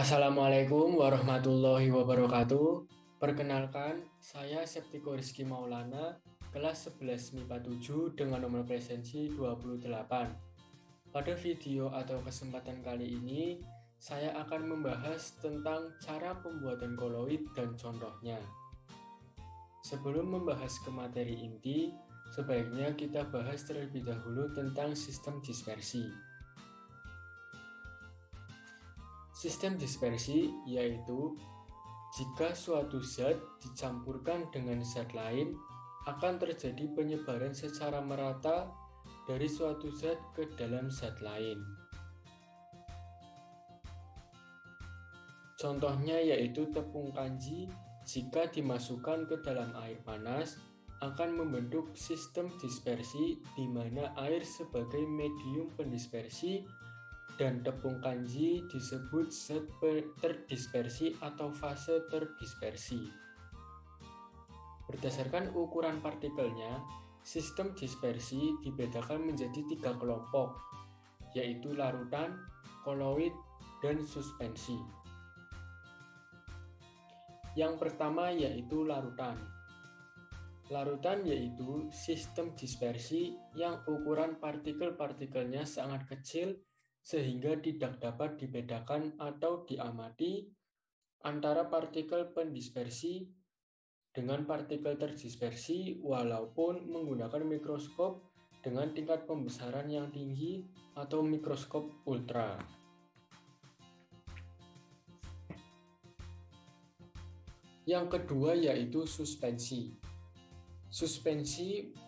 Assalamualaikum warahmatullahi wabarakatuh. Perkenalkan, saya Septiko Rizky Maulana, kelas 11 MIPA 7 dengan nomor presensi 28. Pada video atau kesempatan kali ini, saya akan membahas tentang cara pembuatan koloid dan contohnya. Sebelum membahas ke materi inti, sebaiknya kita bahas terlebih dahulu tentang sistem dispersi. Sistem dispersi yaitu jika suatu zat dicampurkan dengan zat lain, akan terjadi penyebaran secara merata dari suatu zat ke dalam zat lain. Contohnya yaitu tepung kanji jika dimasukkan ke dalam air panas akan membentuk sistem dispersi di mana air sebagai medium pendispersi dan tepung kanji disebut zat terdispersi atau fase terdispersi. Berdasarkan ukuran partikelnya, sistem dispersi dibedakan menjadi 3 kelompok, yaitu larutan, koloid, dan suspensi. Yang pertama yaitu larutan. Larutan yaitu sistem dispersi yang ukuran partikel-partikelnya sangat kecil sehingga tidak dapat dibedakan atau diamati antara partikel pendispersi dengan partikel terdispersi walaupun menggunakan mikroskop dengan tingkat pembesaran yang tinggi atau mikroskop ultra. Yang kedua yaitu suspensi. Suspensi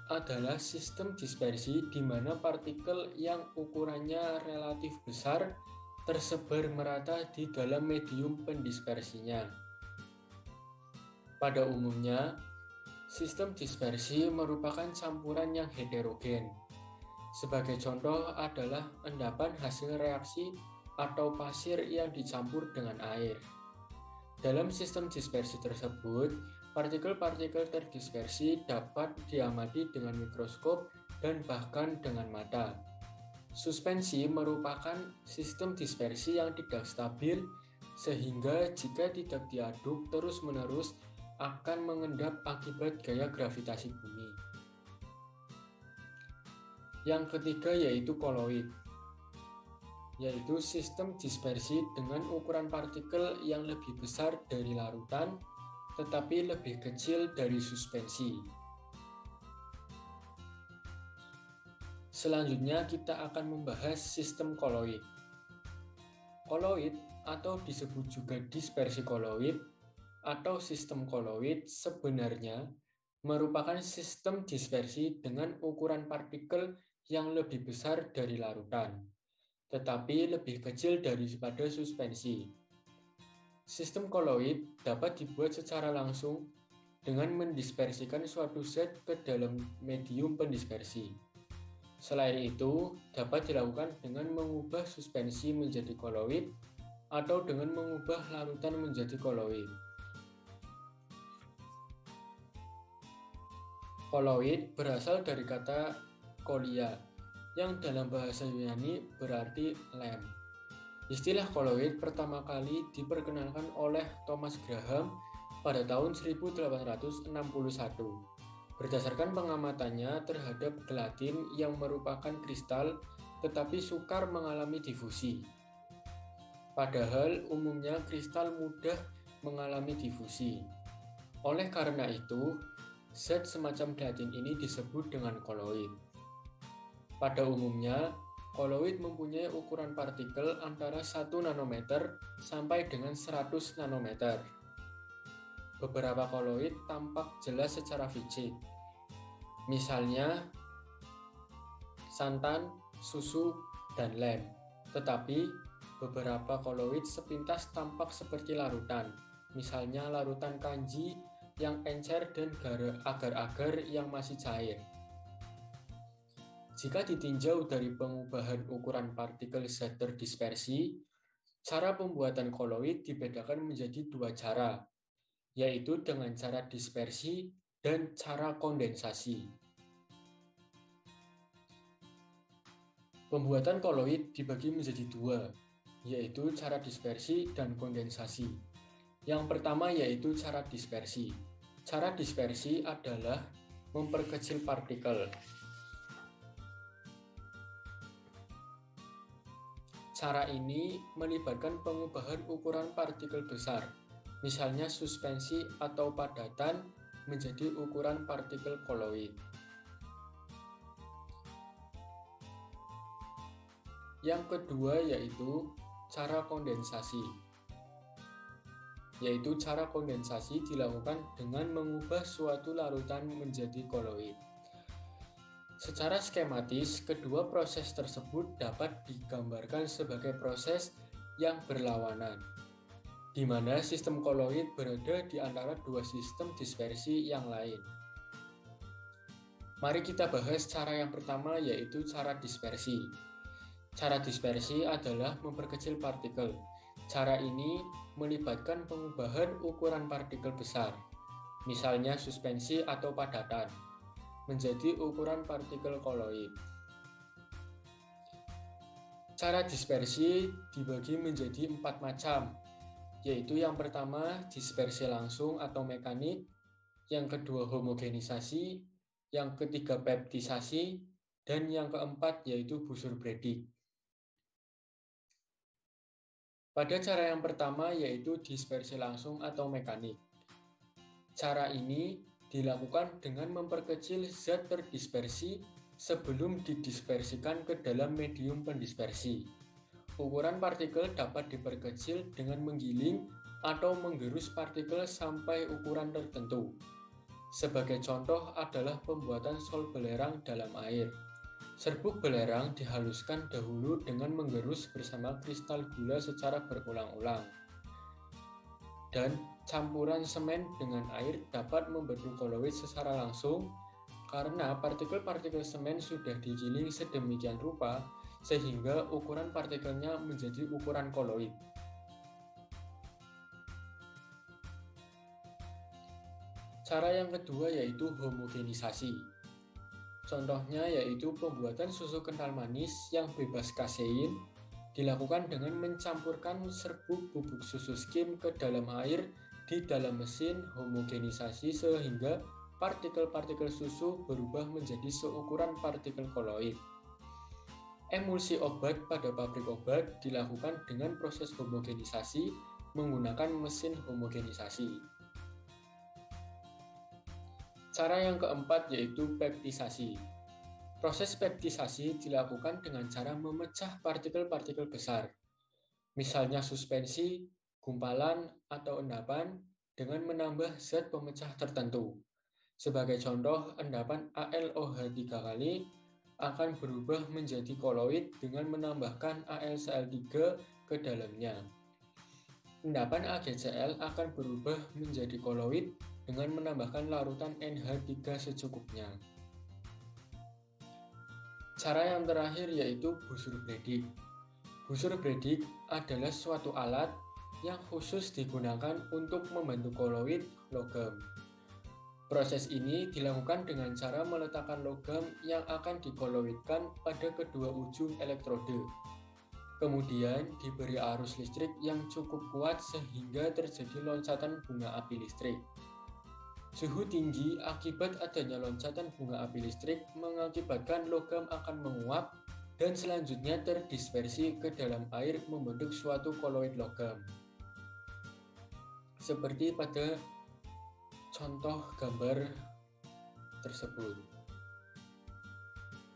adalah sistem dispersi di mana partikel yang ukurannya relatif besar tersebar merata di dalam medium pendispersinya. Pada umumnya, sistem dispersi merupakan campuran yang heterogen. Sebagai contoh adalah endapan hasil reaksi atau pasir yang dicampur dengan air. Dalam sistem dispersi tersebut, partikel-partikel terdispersi dapat diamati dengan mikroskop dan bahkan dengan mata. Suspensi merupakan sistem dispersi yang tidak stabil, sehingga jika tidak diaduk terus-menerus akan mengendap akibat gaya gravitasi bumi. Yang ketiga yaitu koloid, yaitu sistem dispersi dengan ukuran partikel yang lebih besar dari larutan, tetapi lebih kecil dari suspensi. Selanjutnya kita akan membahas sistem koloid. Koloid atau disebut juga dispersi koloid atau sistem koloid sebenarnya merupakan sistem dispersi dengan ukuran partikel yang lebih besar dari larutan, tetapi lebih kecil daripada suspensi. Sistem koloid dapat dibuat secara langsung dengan mendispersikan suatu zat ke dalam medium pendispersi. Selain itu, dapat dilakukan dengan mengubah suspensi menjadi koloid atau dengan mengubah larutan menjadi koloid. Koloid berasal dari kata kolia, yang dalam bahasa Yunani berarti lem. Istilah koloid pertama kali diperkenalkan oleh Thomas Graham pada tahun 1861. Berdasarkan pengamatannya terhadap gelatin yang merupakan kristal tetapi sukar mengalami difusi. Padahal umumnya kristal mudah mengalami difusi. Oleh karena itu, zat semacam gelatin ini disebut dengan koloid. Pada umumnya, koloid mempunyai ukuran partikel antara 1 nanometer sampai dengan 100 nanometer. Beberapa koloid tampak jelas secara fisik, misalnya santan, susu, dan lem. Tetapi beberapa koloid sepintas tampak seperti larutan, misalnya larutan kanji yang encer dan agar-agar yang masih cair. Jika ditinjau dari pengubahan ukuran partikel zat terdispersi, cara pembuatan koloid dibedakan menjadi 2 cara, yaitu dengan cara dispersi dan cara kondensasi. Pembuatan koloid dibagi menjadi 2, yaitu cara dispersi dan kondensasi. Yang pertama yaitu cara dispersi. Cara dispersi adalah memperkecil partikel. Cara ini melibatkan pengubahan ukuran partikel besar, misalnya suspensi atau padatan menjadi ukuran partikel koloid. Yang kedua yaitu cara kondensasi. Yaitu cara kondensasi dilakukan dengan mengubah suatu larutan menjadi koloid. Secara skematis, kedua proses tersebut dapat digambarkan sebagai proses yang berlawanan, di mana sistem koloid berada di antara dua sistem dispersi yang lain. Mari kita bahas cara yang pertama, yaitu cara dispersi. Cara dispersi adalah memperkecil partikel. Cara ini melibatkan pengubahan ukuran partikel besar, misalnya suspensi atau padatan, menjadi ukuran partikel koloid. Cara dispersi dibagi menjadi 4 macam, yaitu yang pertama dispersi langsung atau mekanik, yang kedua homogenisasi, yang ketiga peptisasi, dan yang keempat yaitu Bussur-Bredicq. Pada cara yang pertama yaitu dispersi langsung atau mekanik. Cara ini dilakukan dengan memperkecil zat terdispersi sebelum didispersikan ke dalam medium pendispersi. Ukuran partikel dapat diperkecil dengan menggiling atau menggerus partikel sampai ukuran tertentu. Sebagai contoh adalah pembuatan sol belerang dalam air. Serbuk belerang dihaluskan dahulu dengan menggerus bersama kristal gula secara berulang-ulang. Dan campuran semen dengan air dapat membentuk koloid secara langsung karena partikel-partikel semen sudah digiling sedemikian rupa sehingga ukuran partikelnya menjadi ukuran koloid. Cara yang kedua yaitu homogenisasi. Contohnya yaitu pembuatan susu kental manis yang bebas kasein dilakukan dengan mencampurkan serbuk bubuk susu skim ke dalam air di dalam mesin homogenisasi sehingga partikel-partikel susu berubah menjadi seukuran partikel koloid. Emulsi obat pada pabrik obat dilakukan dengan proses homogenisasi menggunakan mesin homogenisasi. Cara yang keempat yaitu peptisasi. Proses peptisasi dilakukan dengan cara memecah partikel-partikel besar, misalnya suspensi, gumpalan, atau endapan dengan menambah zat pemecah tertentu. Sebagai contoh, endapan AlOH3 kali akan berubah menjadi koloid dengan menambahkan AlCl3 ke dalamnya. Endapan AgCl akan berubah menjadi koloid dengan menambahkan larutan NH3 secukupnya. Cara yang terakhir yaitu Bussur-Bredicq. Bussur-Bredicq adalah suatu alat yang khusus digunakan untuk membentuk koloid logam. Proses ini dilakukan dengan cara meletakkan logam yang akan dikoloidkan pada kedua ujung elektrode. Kemudian diberi arus listrik yang cukup kuat sehingga terjadi loncatan bunga api listrik. Suhu tinggi akibat adanya loncatan bunga api listrik mengakibatkan logam akan menguap dan selanjutnya terdispersi ke dalam air membentuk suatu koloid logam. Seperti pada contoh gambar tersebut.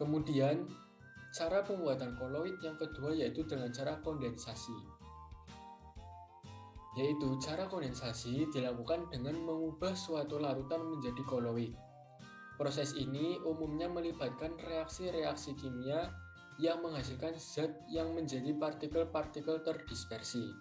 Kemudian, cara pembuatan koloid yang kedua yaitu dengan cara kondensasi. Yaitu cara kondensasi dilakukan dengan mengubah suatu larutan menjadi koloid. Proses ini umumnya melibatkan reaksi-reaksi kimia yang menghasilkan zat yang menjadi partikel-partikel terdispersi.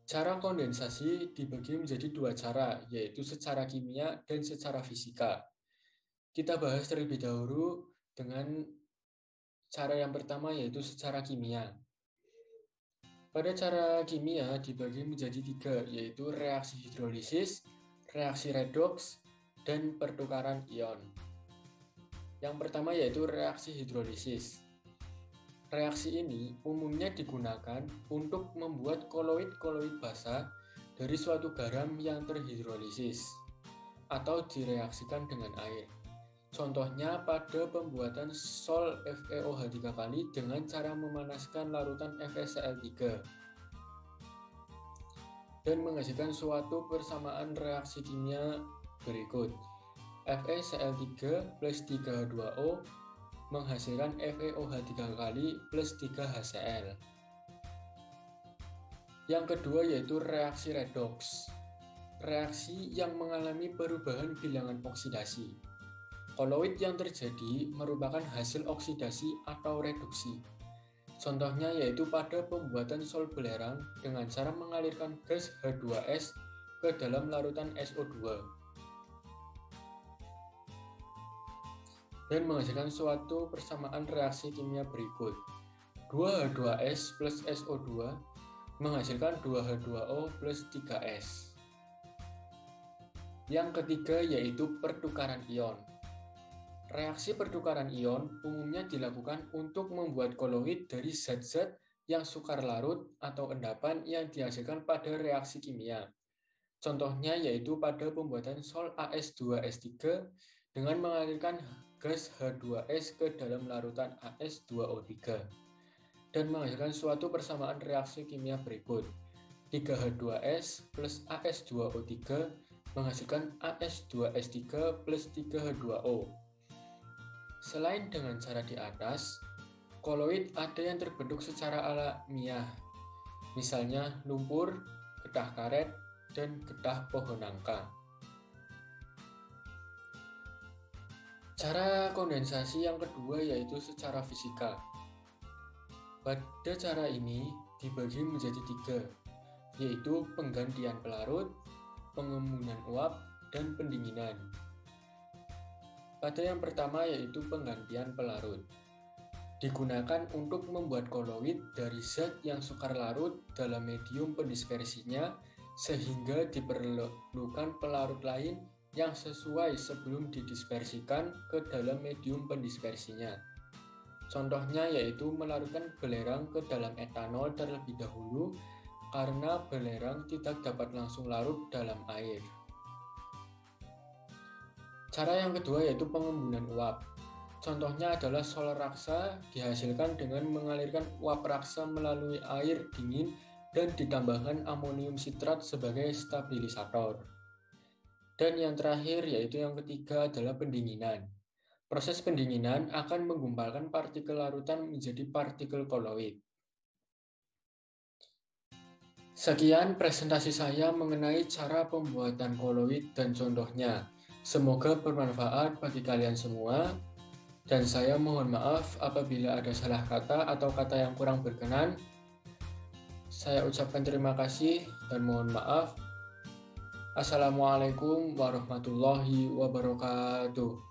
Cara kondensasi dibagi menjadi dua cara, yaitu secara kimia dan secara fisika. Kita bahas terlebih dahulu dengan cara yang pertama yaitu secara kimia. Pada cara kimia dibagi menjadi tiga, yaitu reaksi hidrolisis, reaksi redoks, dan pertukaran ion. Yang pertama yaitu reaksi hidrolisis. Reaksi ini umumnya digunakan untuk membuat koloid-koloid basa dari suatu garam yang terhidrolisis atau direaksikan dengan air. Contohnya pada pembuatan sol FeOH 3 kali dengan cara memanaskan larutan FeCl3 dan menghasilkan suatu persamaan reaksi kimia berikut. FeCl3 plus 3H2O menghasilkan FeOH 3 kali plus 3HCl. Yang kedua yaitu reaksi redoks. Reaksi yang mengalami perubahan bilangan oksidasi. Koloid yang terjadi merupakan hasil oksidasi atau reduksi. Contohnya yaitu pada pembuatan sol belerang dengan cara mengalirkan gas H2S ke dalam larutan SO2 dan menghasilkan suatu persamaan reaksi kimia berikut. 2H2S plus SO2 menghasilkan 2H2O plus 3S. Yang ketiga yaitu pertukaran ion. Reaksi pertukaran ion umumnya dilakukan untuk membuat koloid dari zat-zat yang sukar larut atau endapan yang dihasilkan pada reaksi kimia. Contohnya yaitu pada pembuatan sol AS2S3 dengan mengalirkan gas H2S ke dalam larutan AS2O3 dan menghasilkan suatu persamaan reaksi kimia berikut. 3H2S plus AS2O3 menghasilkan AS2S3 plus 3H2O. Selain dengan cara di atas, koloid ada yang terbentuk secara alamiah, misalnya lumpur, getah karet, dan getah pohon nangka. Cara kondensasi yang kedua yaitu secara fisika. Pada cara ini dibagi menjadi 3, yaitu penggantian pelarut, pengembunan uap, dan pendinginan. Pada yang pertama yaitu penggantian pelarut. Digunakan untuk membuat koloid dari zat yang sukar larut dalam medium pendispersinya sehingga diperlukan pelarut lain yang sesuai sebelum didispersikan ke dalam medium pendispersinya. Contohnya yaitu melarutkan belerang ke dalam etanol terlebih dahulu karena belerang tidak dapat langsung larut dalam air. Cara yang kedua yaitu pengembunan uap. Contohnya adalah sol raksa dihasilkan dengan mengalirkan uap raksa melalui air dingin dan ditambahkan amonium sitrat sebagai stabilisator. Dan yang terakhir yaitu yang ketiga adalah pendinginan. Proses pendinginan akan menggumpalkan partikel larutan menjadi partikel koloid. Sekian presentasi saya mengenai cara pembuatan koloid dan contohnya. Semoga bermanfaat bagi kalian semua, dan saya mohon maaf apabila ada salah kata atau kata yang kurang berkenan. Saya ucapkan terima kasih dan mohon maaf. Assalamualaikum warahmatullahi wabarakatuh.